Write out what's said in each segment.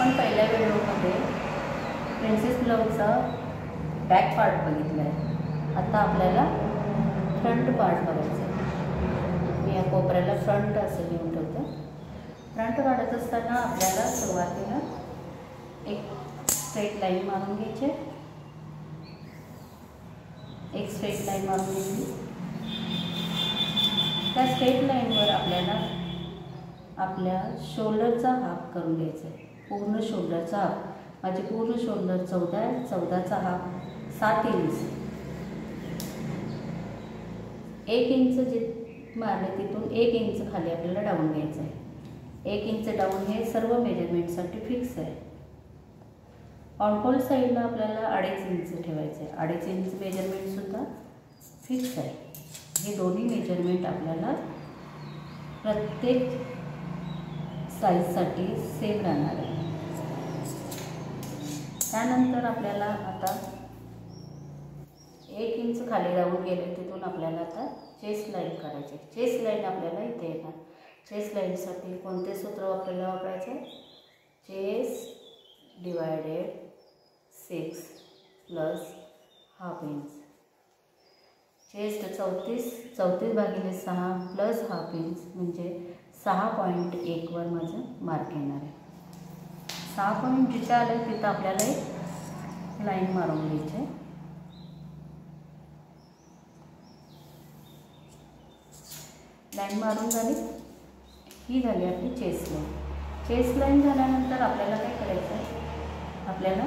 आपण पहिल्या व्हिडिओमध्ये प्रिन्सेस ब्लाऊजचा बॅक पार्ट बघितला आहे। आता आपल्याला फ्रंट पार्ट बघायचा आहे। मी या कोपऱ्याला फ्रंट असे लिहून ठेवते। फ्रंट काढत असताना आपल्याला सुरुवातीला एक स्ट्रेट लाईन मारून घ्यायची, एक स्ट्रेट लाईन मारून घ्यायची। त्या स्ट्रेट लाईनवर आपल्याला आपल्या शोल्डरचा हाफ करून घ्यायचा आहे। पूर्ण शोल्डरचा हाफ, माझे पूर्ण शोल्डर 14 आहे। 14चा हाफ 7 इंच, 1 इंच जे मारले तिथून 1 इंच खाली आपल्याला डाऊन घ्यायचं आहे। 1 इंच डाऊन हे सर्व मेजरमेंटसाठी फिक्स आहे। ऑनफोल्ड साईडला आपल्याला 2.5 इंच ठेवायचं आहे। 2.5 इंच मेजरमेंटसुद्धा फिक्स आहे। हे दोन्ही मेजरमेंट आपल्याला प्रत्येक साईजसाठी सेम राहणार आहे। त्यानंतर आपल्याला आता 1 इंच खाली डाऊन गेले तिथून आपल्याला आता चेस्ट लाईन काढायची। चेस्ट लाईन आपल्याला इथे येणार। चेस्ट लाईनसाठी कोणते सूत्र वापरायचं? Chest divided 6 plus half inch. Chest 34 भागिले 6 प्लस हाफ इंच म्हणजे 6.1 वर माझं मार्क येणार आहे। 6 पॉईंट जिथे आलं तिथं आपल्याला एक लाईन मारून घ्यायची आहे। लाईन मारून झाली, ही झाली आपली चेस्ट लाईन। चेस्ट लाईन झाल्यानंतर आपल्याला काय करायचं आहे? आपल्याला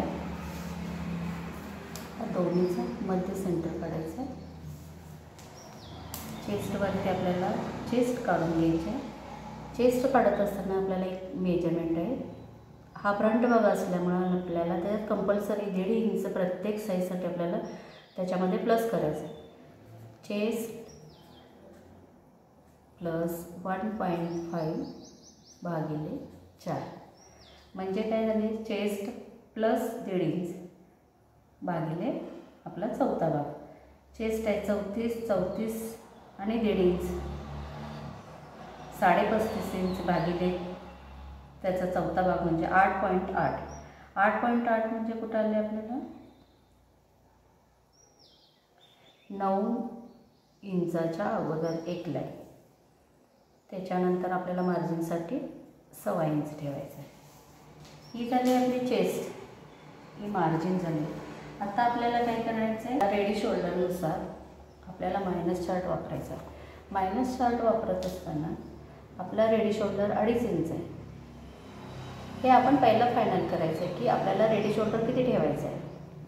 दोन्हीचा मध्य सेंटर काढायचं आहे। चेस्टवरती आपल्याला चेस्ट काढून घ्यायचे आहे। चेस्ट काढत असताना आपल्याला एक मेजरमेंट आहे। हा फ्रंट भाग असल्यामुळे आपल्याला त्यात कंपल्सरी 1.5 इंच प्रत्येक साईजसाठी आपल्याला त्याच्यामध्ये प्लस करायचं आहे। चेस्ट प्लस 1.5 भागिले 4 म्हणजे काय झाले? चेस्ट प्लस 1.5 इंच भागिले आपला चौथा भाग। चेस्ट आहे 34 आणि 1.5 इंच, 35.5 इंच भागिले त्याचा चौथा भाग म्हणजे 8.8। 8.8 म्हणजे कुठं आले आपल्याला? 9 इंचाच्या अगोदर एक लाईन, त्याच्यानंतर आपल्याला मार्जिनसाठी 1.25 इंच ठेवायचं आहे। ही झाली आपली चेस्ट, ही मार्जिन झाली। आता आपल्याला काय करायचं आहे? रेडी शोल्डरनुसार आपल्याला मायनस चार्ट वापरायचा। मायनस चार्ट वापरत असताना आपला रेडी शोल्डर 2.5 इंच आहे। हे आपण पहिलं फायनल करायचं आहे की आपल्याला रेडी शोल्डर किती ठेवायचं आहे।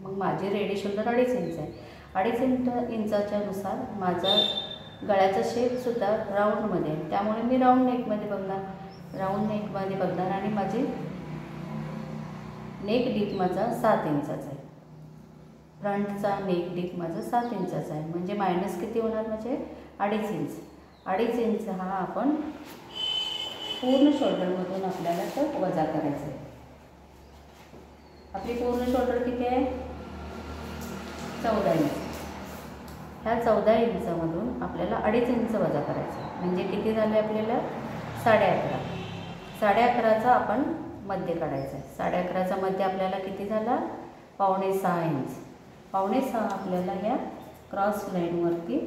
मग माझे रेडी शोल्डर 2.5 इंच आहे। 2.5 इंचाच्या नुसार माझा गळ्याचा शेपसुद्धा राऊंडमध्ये आहे, त्यामुळे मी राऊंड नेकमध्ये बघणार आणि माझी नेक डीप माझा 7 इंचाचा आहे। फ्रंटचा नेक डीप माझा 7 इंचाचा आहे, म्हणजे मायनस किती होणार? म्हणजे 2.5 इंच। 2.5 इंच हा आपण पूर्ण शोल्डरमधून आपल्याला तो वजा करायचा आहे। आपली पूर्ण शोल्डर किती आहे? 14 इंच। ह्या 14 इंचामधून आपल्याला 2.5 इंच वजा करायचं आहे, म्हणजे किती झाले आपल्याला? 11.5। 11.5चा आपण मध्य काढायचा आहे। 11.5चा मध्य आपल्याला किती झाला? 5.25 इंच। 5.25 आपल्याला ह्या क्रॉस लाईनवरती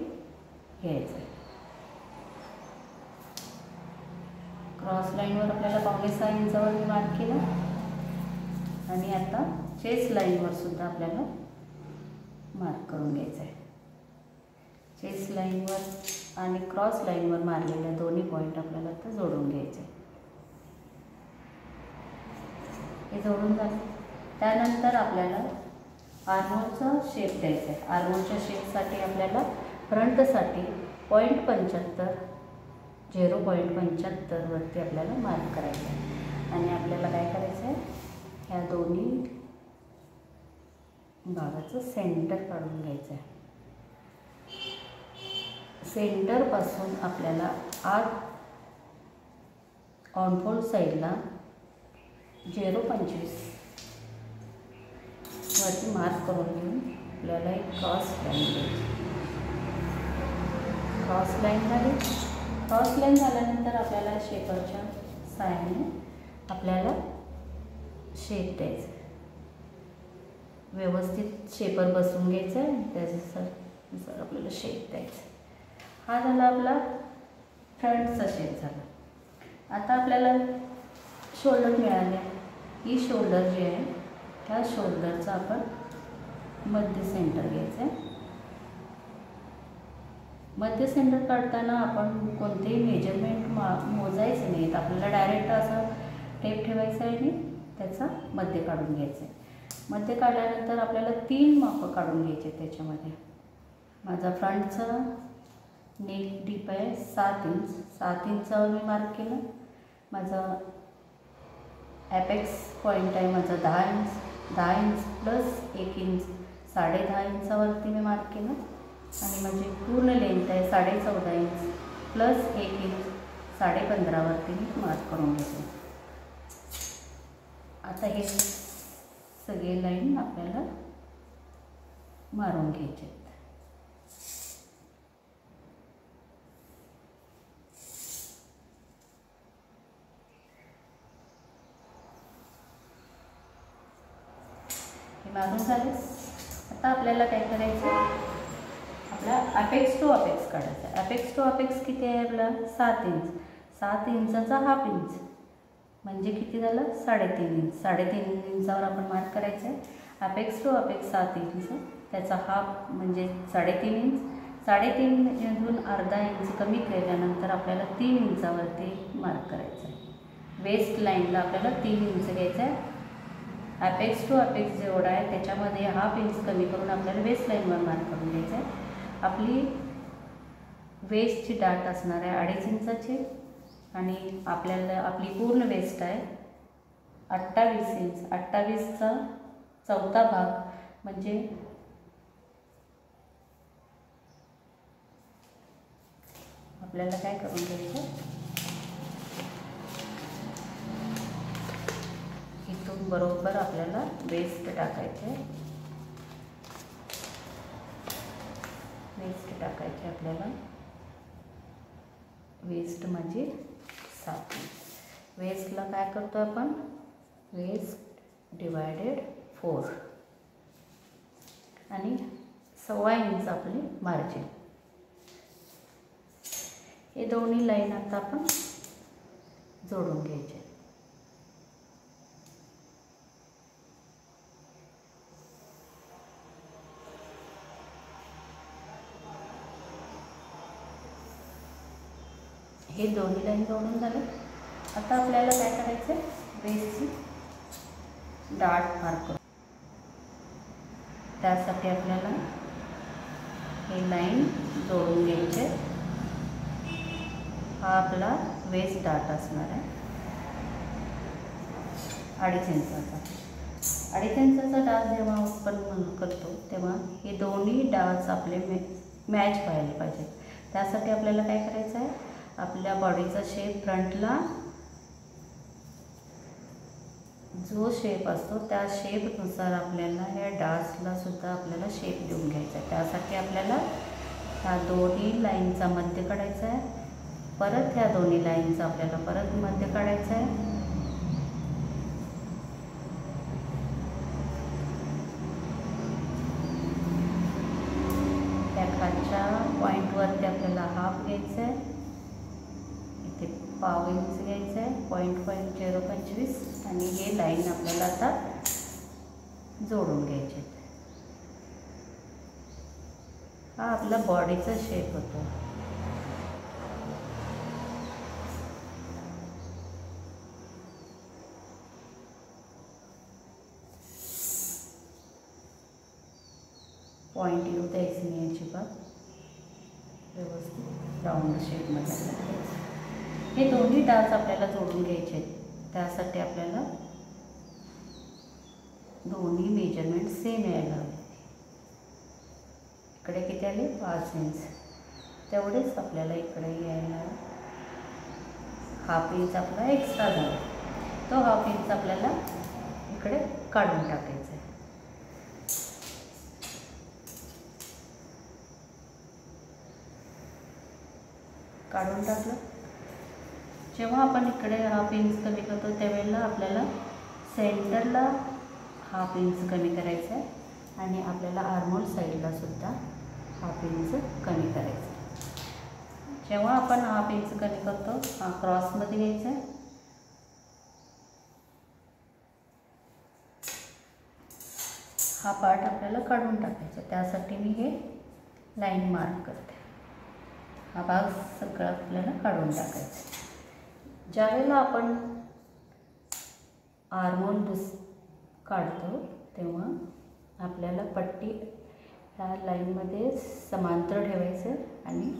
घ्यायचं आहे। क्रॉस लाईनवर आपल्याला 5.25 इंचावर मार्क केलं आणि आता चेस्ट लाईनवर सुद्धा आपल्याला मार्क करून घ्यायचं आहे। चेस्ट लाईनवर आणि क्रॉस लाईनवर मारलेल्या दोन्ही पॉईंट आपल्याला आता जोडून घ्यायचे। हे जोडून झालं, त्यानंतर आपल्याला आर्मोलचा शेप द्यायचा आहे। आर्मोलच्या शेपसाठी आपल्याला फ्रंटसाठी 0.75 वरती आपल्याला मार्क करायचं आहे आणि आपल्याला काय करायचं आहे? ह्या दोन्ही भागाचं सेंटर काढून घ्यायचं आहे। सेंटरपासून आपल्याला आत ऑनफोल्ड साईडला 0.25 वरती मार्क करून घेऊन आपल्याला एक क्रॉस लाईन द्यायची। क्रॉस लाईन झाली। क्रॉस लाईन झाल्यानंतर आपल्याला शेपरच्या साह्याने आपल्याला शेप द्यायचा, व्यवस्थित शेपर बसून घ्यायचं आहे, त्याच्यानुसार आपल्याला शेप द्यायचा. हा झाला आपला फ्रंटचा शेप झाला. आता आपल्याला शोल्डर मिळाले. ही शोल्डर जी आहे त्या शोल्डरचा आपण मध्य सेंटर घ्यायचं आहे. मध्य सेंटर काढताना आपण कोणतेही मेजरमेंट मोजायचे नाहीत. आपल्याला डायरेक्ट असं टेप ठेवायचं आहे आणि त्याचा मध्य काढून घ्यायचं आहे. मध्य काढल्यानंतर आपल्याला 3 मापं काढून घ्यायचे त्याच्यामध्ये. माझा फ्रंटचा नेक डीप आहे 7 इंच. 7 इंचावर मी मार्क केलं. माझा ॲपेक्स पॉईंट आहे माझा 10 इंच. 10 इंच प्लस 1 इंच 10.5 इंचावरती मी मार्क केलं. आणि माझी पूर्ण लेंथ आहे 14.5 इंच प्लस 1 इंच 15.5वरती मी मार्क करून घेते. आता हे सगळे लाईन आपल्याला मारून घ्यायचे आहेत. हे मारून झाले. आता आपल्याला काय करायचं, आपला अपेक्स टू अपेक्स काढायचा. अपेक्स टू अपेक्स किती आहे आपला 7 इंच. 7 इंचाचा हाफ इंच म्हणजे किती झालं 3.5 इंच. 3.5 इंचावर आपण मार्क करायचं आहे. अपेक्स टू अपेक्स 7 इंच, त्याचा हाफ म्हणजे 3.5 इंच. 3.5 इंचून अर्धा इंच कमी केल्यानंतर आपल्याला 3 इंचावरती मार्क करायचं आहे. वेस्ट लाईनला आपल्याला 3 इंच घ्यायचं आहे. अपेक्स टू अपेक्स जेवढा आहे त्याच्यामध्ये हाफ इंच कमी करून आपल्याला वेस्ट लाईनवर मार्क करून घ्यायचं आहे. आपली वेस्टची डाट असणार आहे 2.5 इंचाची आणि आपल्याला आपली पूर्ण वेस्ट आहे 28 इंच. 28चा 4था भाग म्हणजे आपल्याला काय करून घ्यायचं, इथून बरोबर आपल्याला वेस्ट टाकायचे. वेस्ट टाकायचे आपल्याला. वेस्ट म्हणजे 7 इंच. वेस्टला काय करतो आपण, वेस्ट डिवायडेड 4 आणि 1.25 इंच आपली मार्जिन. हे दोन्ही लाईन आता आपण जोडून घ्यायचे. हे दोन्ही लाईन जोडून झाले. आता आपल्याला काय करायचं आहे, वेस्टची डाट मार्क करू. त्यासाठी आपल्याला हे लाईन जोडून घ्यायचे. हा आपला वेस्ट डाट असणार आहे 2.5 इंचाचा. 2.5 इंचाचा डाट जेव्हा आपण करतो तेव्हा हे दोन्ही डाट्स आपले मॅच व्हायला पाहिजे. त्यासाठी आपल्याला काय करायचं आहे, आपल्या बॉडीचा शेप फ्रंटला जो शेप असतो त्या शेपनुसार आपल्याला ह्या डाट्सला सुद्धा आपल्याला शेप देऊन घ्यायचा आहे. त्यासाठी आपल्याला ह्या दोन्ही लाईनचा मध्य काढायचा आहे. परत ह्या दोन्ही लाईनचा आपल्याला परत मध्य काढायचं आहे. त्या खालच्या पॉईंटवरती आपल्याला हाफ घ्यायचं आहे. इथे 1/2 इंच घ्यायचं आहे. 0.25 आणि हे लाईन आपल्याला आता जोडून घ्यायचे. हा आपला बॉडीचा शेप होतो. पॉईंट येऊ द्यायचं नाही अजिबात. व्यवस्थित राऊंड शेपमध्ये हे दोन्ही डाट्स आपल्याला जोडून घ्यायचे आहेत. त्यासाठी आपल्याला दोन्ही मेजरमेंट सेम यायला हवे. इकडे किती आले 5 इंच, तेवढेच आपल्याला इकडे यायला हाफ इंच आपला एक्स्ट्रा झाला. तो हाफ इंच आपल्याला इकडे काढून टाकायचा आहे. काढून टाकलं. जेव्हा आपण इकडे हाफ इंच कमी करतो त्यावेळेला आपल्याला सेंटरला 1/2 इंच कमी करायचं आहे आणि आपल्याला आर्महोल साईडला सुद्धा 1/2 इंच कमी करायचं आहे. जेव्हा आपण 1/2 इंच कमी करतो हा क्रॉसमध्ये घ्यायचा आहे. हा पार्ट आपल्याला काढून टाकायचा, त्यासाठी मी हे लाईन मार्क करते. हा भाग सगळा आपल्याला काढून टाकायचा. ज्यावेळेला आपण आर्महोल काढतो तेव्हा आपल्याला पट्टी ह्या लाईनमध्ये समांतर ठेवायचं आणि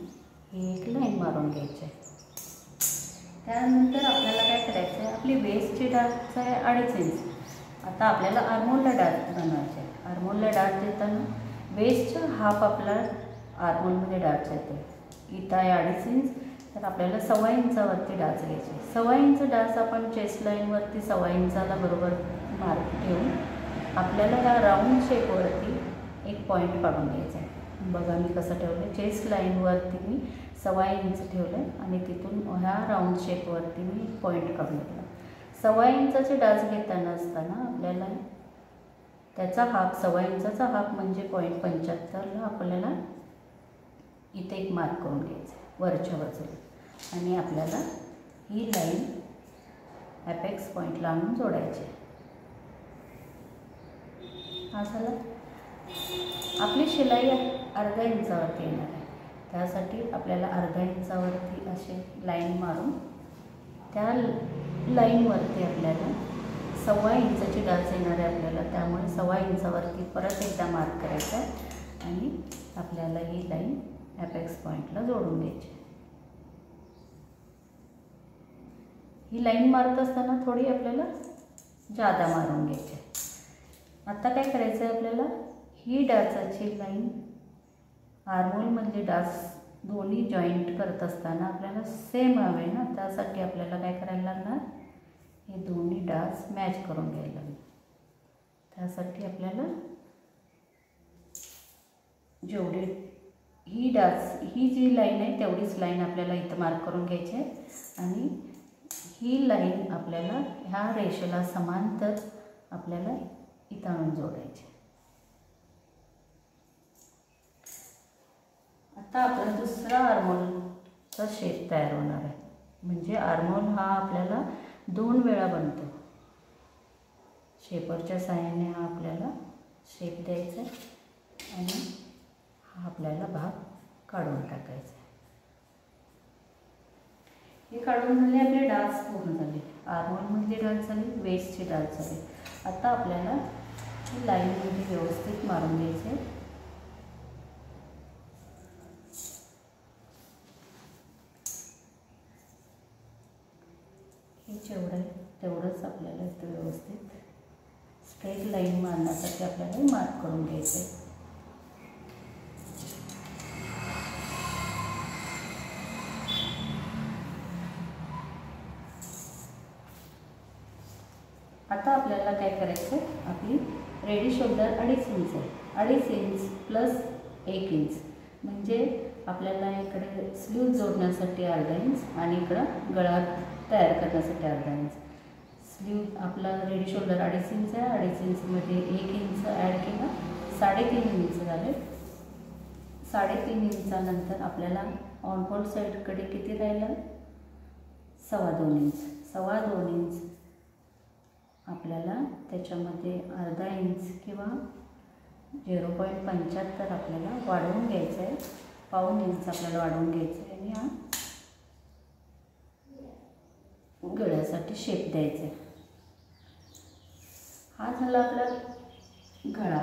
ही एक लाईन मारून घ्यायची आहे. त्यानंतर आपल्याला काय करायचं आहे, आपली वेस्टची डार्च आहे 2.5 इंच. आता आपल्याला आर्महोलला डार्च बनवायचे आहे. आर्महोलला डार्च देताना वेस्टचा हाफ आपला आर्महोलमध्ये डार्च येतो. इथं आहे 2.5 इंच, तर आपल्याला 1.25 इंचावरती डार्च घ्यायचे. 1.25 इंच डार्च आपण चेस्ट लाईनवरती 1.25 इंचाला बरोबर मार्क ठेवून आपल्याला ह्या राऊंड शेपवरती एक पॉईंट काढून घ्यायचा आहे. बघा मी कसं ठेवलं. चेस्ट लाईनवरती मी 1.25 इंच ठेवलं आणि तिथून ह्या राऊंड शेपवरती मी पॉईंट काढून घेतला. 1.25 इंचाचे डास घेताना असताना आपल्याला त्याचा हाफ 1.25 इंचाचा हाफ म्हणजे 0.75ला आपल्याला इथे एक मार्क करून घ्यायचं आहे वरच्या बाजूला आणि आपल्याला ही लाईन ॲपेक्स पॉईंटला आणून जोडायची आहे. हा झाला. आपली शिलाई 1/2 इंचावरती येणार आहे. त्यासाठी आपल्याला 1/2 इंचावरती असे लाईन मारून त्या लाईनवरती आपल्याला 1.25 इंचाची डाच येणार आहे आपल्याला. त्यामुळे 1.25 इंचावरती परत एकदा मार्क करायचा आहे आणि आपल्याला ही लाईन ॲपेक्स पॉईंटला जोडून घ्यायची. ही लाईन मारत असताना थोडी आपल्याला जादा मारून घ्यायची. आता काय करायचं आहे आपल्याला, ही डाचाची लाईन आर्महोलमधली डास दोन्ही जॉईंट करत असताना आपल्याला सेम हवे ना, त्यासाठी आपल्याला काय करायला लागणार, हे दोन्ही डास मॅच करून घ्यायला लागणार. त्यासाठी आपल्याला जेवढे ही जी लाईन आहे तेवढीच लाईन आपल्याला इथं मार्क करून घ्यायची आहे आणि ही लाईन आपल्याला ह्या रेषेला समांतर आपल्याला इथं आणून जोडायची. आता आपला दुसरा आर्महोलचा शेप तयार होणार आहे. म्हणजे आर्महोल हा आपल्याला 2 वेळा बनतो. शेपरच्या साहाय्याने हा आपल्याला शेप द्यायचा आहे आणि हा आपल्याला भाग काढून टाकायचा आहे. हे काढून झाले, आपले डास पूर्ण झाले. आर्महोलमधली डास झाली, वेस्टची डास झाली. आता आपल्याला ही लाईनमध्ये व्यवस्थित मारून घ्यायचे आहे. हे जेवढं आहे तेवढंच आपल्याला इथं व्यवस्थित स्ट्रेट लाईन मारण्यासाठी आपल्याला मार्क करून घ्यायचं आहे. आता आपल्याला काय करायचं आहे, आपली रेडी शोल्डर 2.5 इंच आहे. 2.5 इंच प्लस 1 इंच म्हणजे आपल्याला इकडे स्लीव जोडण्यासाठी 1/2 इंच आणि इकडं गळा तयार करण्यासाठी 1/2 इंच. स्लीव आपला रेडी शोल्डर 2.5 इंच आहे. 2.5 इंचमध्ये 1 इंच ॲड केला, 3.5 इंच झाले. 3.5 इंचानंतर आपल्याला ऑनफोल्ड साईडकडे किती राहिलं, 2.25 इंच. 2.25 इंच आपल्याला त्याच्यामध्ये 1/2 इंच किंवा 0.75 आपल्याला वाढवून घ्यायचं आहे. 1/4 इंच आपल्याला वाढवून घ्यायचं आहे आणि हा गळ्यासाठी शेप द्यायचा आहे. हा झाला आपला गळा.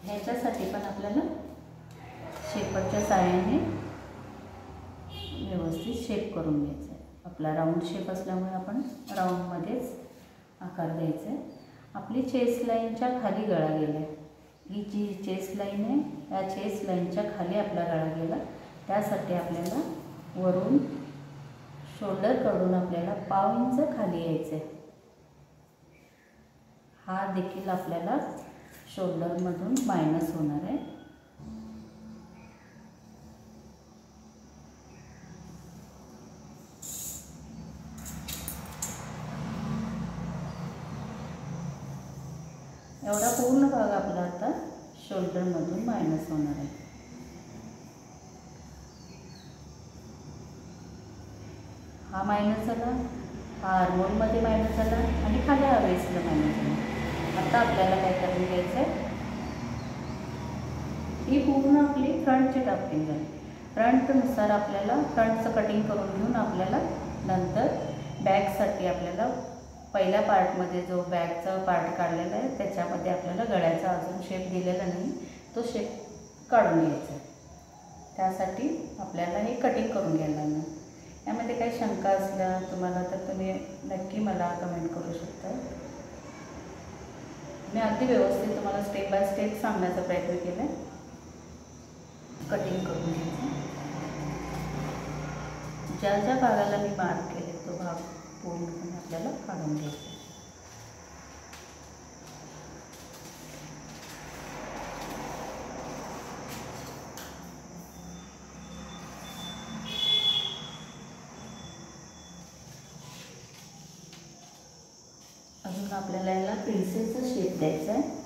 ह्याच्यासाठी पण आपल्याला शेपरच्या साहाय्याने व्यवस्थित शेप करून घ्यायचा आहे. आपला राऊंड शेप असल्यामुळे आपण राऊंडमध्येच आकार द्यायचा आहे. आपली चेस्ट लाईनच्या खाली गळा गेला आहे. ही जी चेस्ट लाईन आहे या चेस्ट लाईनच्या खाली आपला गळा गेला. त्यासाठी आपल्याला वरून शोल्डरकडून आपल्याला 1/2 इंच खाली यायचं आहे. हा देखील आपल्याला शोल्डरमधून मायनस होणार आहे. एवढा पूर्ण भाग आपला आता शोल्डरमधून मायनस होणार आहे. हा मायनस झाला, हा आर्महोलमध्ये मायनस झाला आणि खाली हा वेस्टला मायनस झाला. आता आपल्याला काय करून घ्यायचं आहे, ही पूर्ण आपली फ्रंटची ड्राफ्टिंग झाली. फ्रंटनुसार आपल्याला फ्रंटचं कटिंग करून घेऊन आपल्याला नंतर बॅकसाठी आपल्याला पहिल्या पार्टमध्ये जो बॅकचा पार्ट काढलेला आहे त्याच्यामध्ये आपल्याला गळ्याचा अजून शेप दिलेला नाही, तो शेप काढून घ्यायचा आहे. त्यासाठी आपल्याला हे कटिंग करून घ्यायला लागणार. यामध्ये काही शंका असल्या तुम्हाला तर तुम्ही नक्की मला कमेंट करू शकता. मी अगदी व्यवस्थित तुम्हाला स्टेप बाय स्टेप सांगण्याचा प्रयत्न केला आहे. कटिंग करून घ्यायचं. ज्या ज्या भागाला मी मार्क केले तो भाग पूर्णपणे आपल्याला काढून घ्यायचा. अजून आपल्याला याला प्रिन्सेसचा शेप द्यायचा आहे.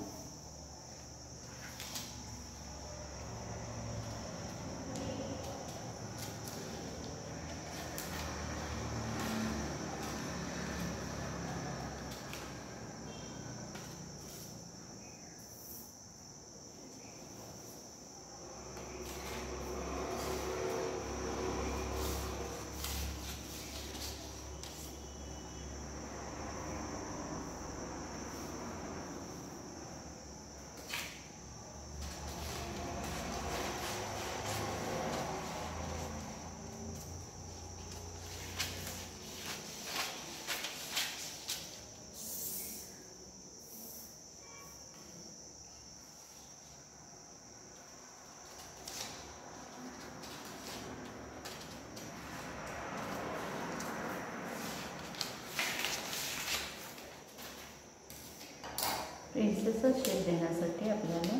प्रिन्सेसचा शेप देण्यासाठी आपल्याला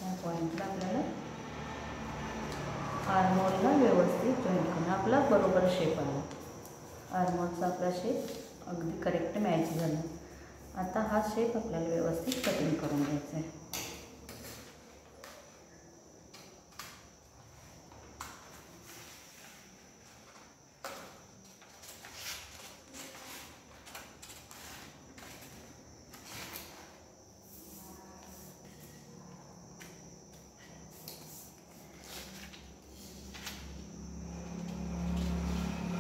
या पॉईंटला आपल्याला आर्महोलला व्यवस्थित जॉईन करून आपला बरोबर शेप आला. आर्महोलचा आपला शेप अगदी करेक्ट मॅच झाला. आता हा शेप आपल्याला व्यवस्थित कटिंग करून घ्यायचा आहे.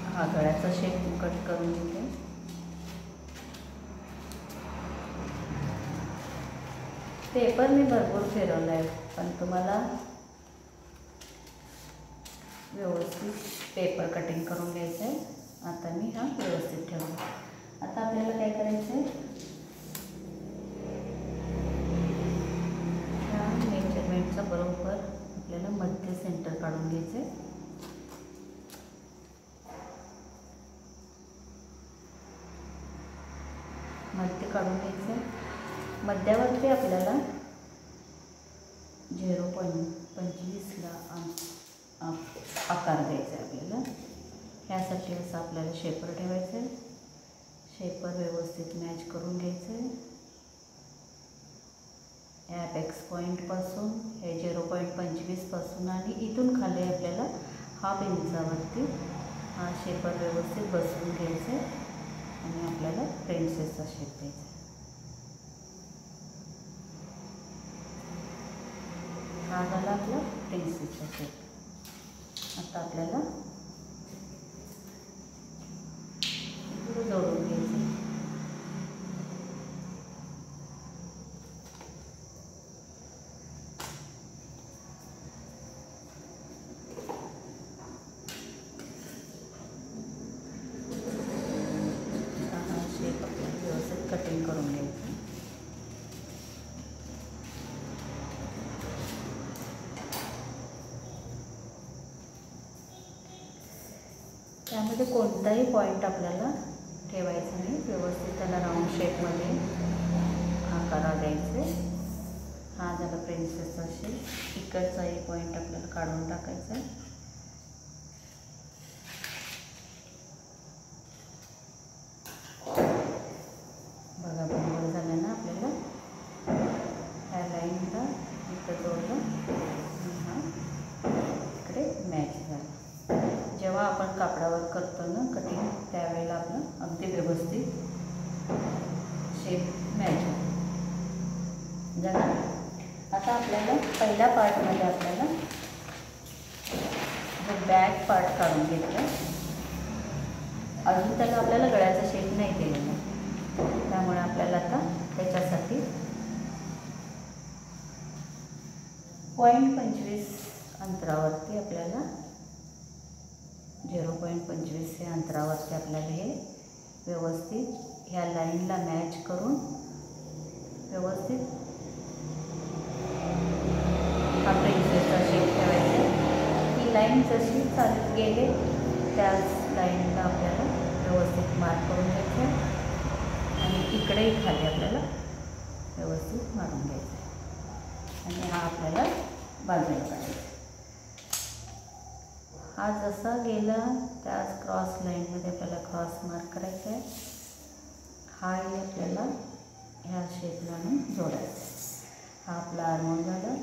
हा गळ्याचा शेप कट करून घेते. पेपर मी भरपूर फिरवला आहे, पण तुम्हाला व्यवस्थित पेपर कटिंग करून घ्यायचं आहे. आता मी हा व्यवस्थित ठेवला. आता आपल्याला काय करायचं आहे, ह्या मेजरमेंटचा बरोबर आपल्याला मध्य सेंटर काढून घ्यायचं आहे. मध्य काढून घ्यायचं आहे. मध्यावरती आपल्याला 0.25ला आकार द्यायचा आहे आपल्याला. ह्यासाठी असं आपल्याला शेपर ठेवायचं आहे. शेपर व्यवस्थित मॅच करून घ्यायचं आहे. ॲपेक्स पॉईंटपासून हे 0.25पासून आणि इथून खाली आपल्याला हाफ इंचावरती हा शेपर व्यवस्थित बसवून घ्यायचा आहे आणि आपल्याला प्रिन्सेसचा शेप द्यायचा आहे. हा झाला आपला प्रिन्सेसचा शेप. आता आपल्याला जोडून घ्यायचं आहे. कटिंग करून घ्यायचं. त्यामध्ये कोणताही पॉईंट आपल्याला ठेवायचा नाही. व्यवस्थित त्याला राऊंड शेपमध्ये आकार द्यायचे. हा झाला प्रिन्सेसचा शेप. इकडचा एक पॉईंट आपल्याला काढून टाकायचा आहे. बघा बरोबर झालं ना आपल्याला. करतो ना कटिंग, त्यावेळेला आपलं अगदी व्यवस्थित शेप मॅच झाला. आता आपल्याला पहिल्या पार्टमध्ये आपल्याला जो बॅक पार्ट काढून घेतला, अजून त्याला आपल्याला गळ्याचा शेप नाही केलेला, त्यामुळे आपल्याला आता त्याच्यासाठी 0.25 अंतरावरती आपल्याला 0.25 हे अंतरावरती आपल्याला हे व्यवस्थित ह्या लाईनला मॅच करून व्यवस्थित हा प्रिन्सेसचा शेप ठेवायचा. ही लाईन जशी चालत गेले त्याच लाईनला आपल्याला व्यवस्थित मार्क करून घ्यायचं आणि इकडेही खाली आपल्याला व्यवस्थित मारून घ्यायचं आणि हा आपल्याला बाजूला काढायचा. हा जसा गेला त्याच क्रॉस लाईनमध्ये आपल्याला क्रॉस मार्क करायचा आहे. हाही आपल्याला ह्या शेपला जोडायचा. हा आपला आर्मोल झाला.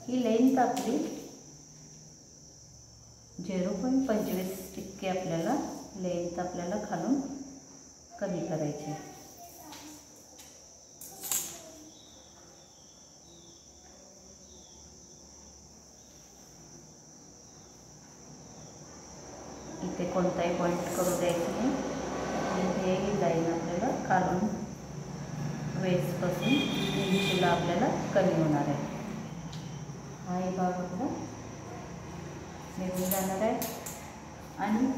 ही लेंथ आपली 0.25 आपल्याला लेंथ आपल्याला खालून कमी करायची. इथे कोणताही पॉईंट करू द्यायचं नाही. इथे ही लाईन आपल्याला खालून वेस्टपासून इंचीला आपल्याला कमी होणार आहे. हा एक भाग आपला निघून जाणार आहे. आणि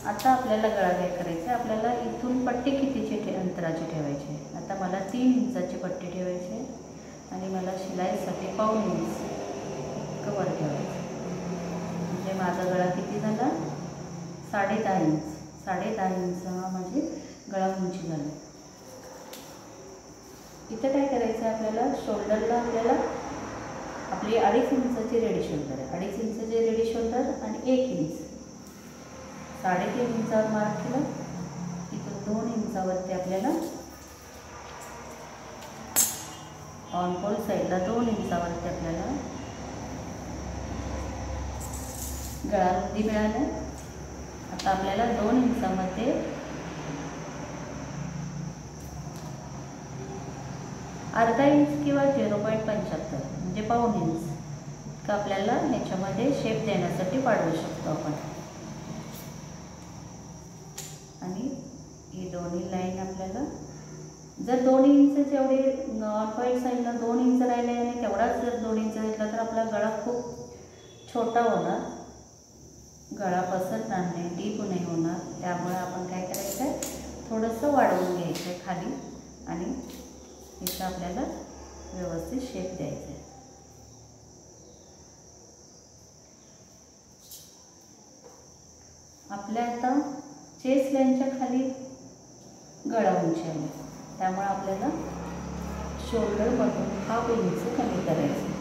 आता आपल्याला गळा काय करायचा आहे, आपल्याला इथून पट्टी कितीची अंतराची ठेवायची आहे. आता मला 3 इंचाची पट्टी ठेवायची आहे आणि मला शिलाईसाठी 1.5 इंच कवर ठेवायचं. म्हणजे माझा गळा किती झाला, 10.5 इंच. 10.5 इंच हा म्हणजे गळा उंची झाली. इथं काय करायचं आहे आपल्याला, शोल्डरला आपल्याला आपली 2.5 इंचाची रेडी शोल्डर आहे. 2.5 इंचाची रेडी शोल्डर आणि 1 इंच 3.5 इंचावर मार्क केलं. इथून 2 इंचावरती आपल्याला ऑनफोल साईडला 2 इंचावरती आपल्याला गळा रुंदी मिळाला. आता आपल्याला 2 इंचामध्ये 1/2 इंच किंवा 0.75 म्हणजे 1.5 इंच का आपल्याला ह्याच्यामध्ये शेप देण्यासाठी वाढवू शकतो आपण. आणि ही दोन्ही लाईन आपल्याला जर 2 इंच एवढे ऑनफॉइल साईडला 2 इंच राहिले आणि तेवढाच जर 2 इंच घेतला तर आपला गळा खूप छोटा होणार, गळा पसरणार नाही, डीप नाही होणार. त्यामुळे आपण काय करायचं आहे, थोडंसं वाढवून घ्यायचं आहे खाली आणि इथं आपल्याला व्यवस्थित शेप द्यायचा आहे. आपल्या आता चेस्ट लाईनच्या खाली गळा उंची आहे, त्यामुळे आपल्याला शोल्डरमधून 1/2 इंच कमी करायचं.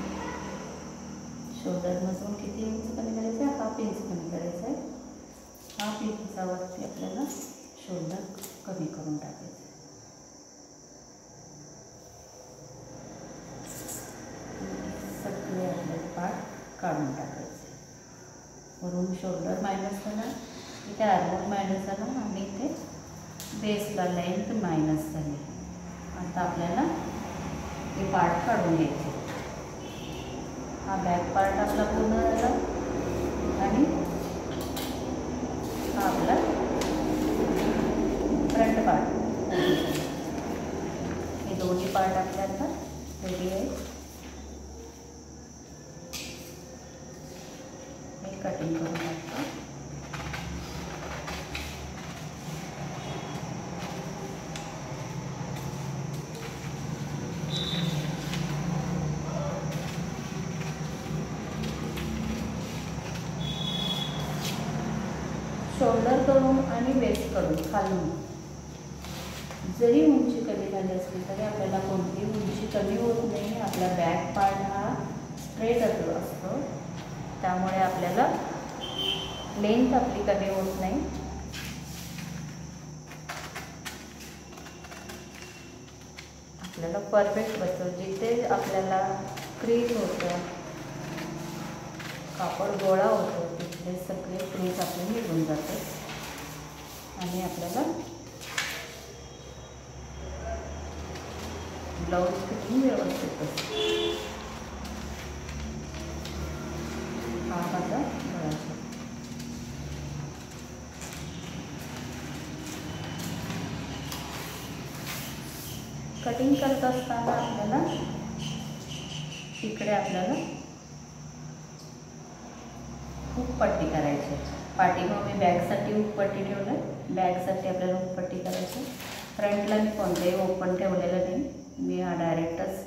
शोल्डरमधून किती इंच कमी करायचं आहे, 1/2 इंच कमी करायचं आहे. 1/2 इंचावरती आपल्याला शोल्डर कमी करून टाकायचं. सगळे आपले पार्ट काढून टाकायचे. वरून शोल्डर मायनस झाला, इथे आर्मोल मायनस झाला आणि इथे बेसला लेंथ मायनस झाली. आता आपल्याला हे पार्ट काढून घ्यायचे. हा बॅक पार्ट आपला पूर्ण झाला आणि हा आपला फ्रंट पार्ट. हे दोन्ही पार्ट आपल्या आता रेडी आहे. हे कटिंग करून टाकतो. शोल्डर करून आणि वेस्ट करून खालून जरी उंची कमी झाली असली तरी आपल्याला कोणतीही उंची कमी होत नाही. आपला बॅक पार्ट हा स्ट्रेट असतो, त्यामुळे आपल्याला लेंथ आपली कमी होत नाही. आपल्याला परफेक्ट बसतो. जिथे आपल्याला क्रीज होतं, कापड गोळा होतो, हे सगळे फ्रीज आपले निघून जाते आणि आपल्याला ब्लाऊज फिटिंग व्यवस्थित असते. हा माझा गळा. कटिंग करत असताना आपल्याला इकडे आपल्याला हुकपट्टी करायची. पाठीमागे मी बॅगसाठी हुकपट्टी ठेवलं. बॅगसाठी आपल्याला हुकपट्टी करायची. फ्रंटला मी कोणतेही ओपन ठेवलेलं नाही. मी हा डायरेक्टच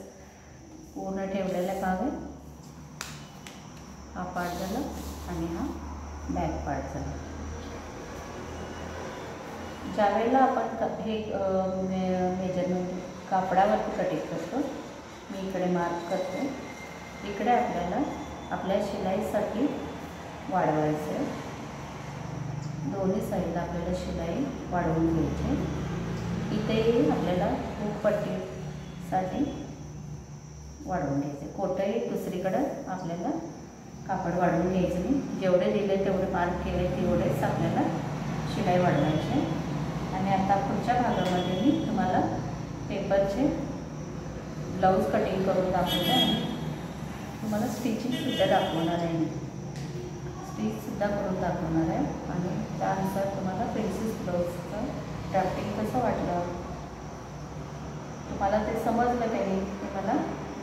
पूर्ण ठेवलेला भाग आहे. हा पार्ट झाला आणि हा बॅक पार्ट झाला. ज्यावेळेला आपण हे मेजरमेंट कापडावरती कटिंग करतो, मी इकडे मार्क करते. इकडे आपल्याला आपल्या शिलाईसाठी वाढवायचं आहे. दोन्ही साईडला आपल्याला शिलाई वाढवून घ्यायची. इथेही आपल्याला हुकपट्टीसाठी वाढवून घ्यायचे. कोठेही दुसरीकडं आपल्याला कापड वाढवून घ्यायचं नाही. जेवढे दिले तेवढे मार्क केले तेवढेच आपल्याला शिलाई वाढवायची. आणि आता पुढच्या भागामध्ये मी तुम्हाला पेपरचे ब्लाऊज कटिंग करून दाखवते आणि तुम्हाला स्टिचिंगसुद्धा दाखवणार आहे. स्टिचसुद्धा करून दाखवणार आहे आणि त्यानुसार तुम्हाला प्रिन्सेस ब्लाऊजचं ड्राफ्टिंग कसं वाटलं, तुम्हाला ते समजलं काही ते मला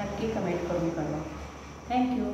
नक्की कमेंट करून कळवा. थँक्यू.